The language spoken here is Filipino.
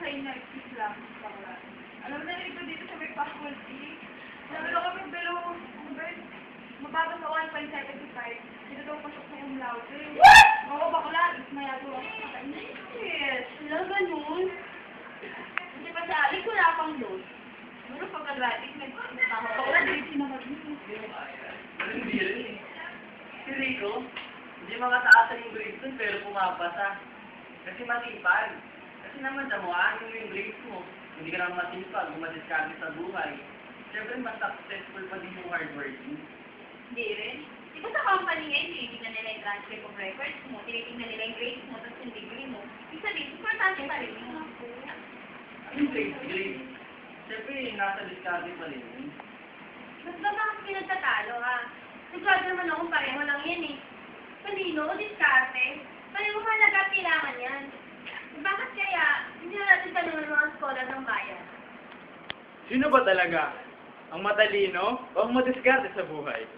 inyo na excuse lang. Bakla. Alam na rin ko dito sa may faculty. Sabi ko kami pero mababa sa 1.75. Dito daw pasok sa cum laude. What? Oo, bakla. Ismayado ako. Yes. Wala ganun. Kasi pa sa alis, wala pang load. Pero pagka-gratis, Bakla, dito naman. Hindi rin eh. Si Rico, hindi makataasan yung grades nun pero pumapasa. Kasi matipag. Kasi naman damuhan yung grades mo. Hindi ka naman matipag, madiskarte sa buhay. Siyempre, mas successful pa din yung hardworking. Hindi rin. Di ba sa company ngayon, tinitingnan nila yung transcript of records mo, tinitingnan nila yung grades mo, tapos yung degree mo. Ibig sabihin, importante pa rin yun. Yung grades. Siyempre, nasa diskarte pa rin yun. Mas ba bakit pinagtatalo, ha? Sigurado naman akong pareho lang yan, eh. Palino o diskarte, pareho mahalaga at kailangan yan. Bakit kaya, hindi na natin tanungan ng mga scholar ng bayan? Sino ba talaga? Ang matalino o ang madiskarte sa buhay?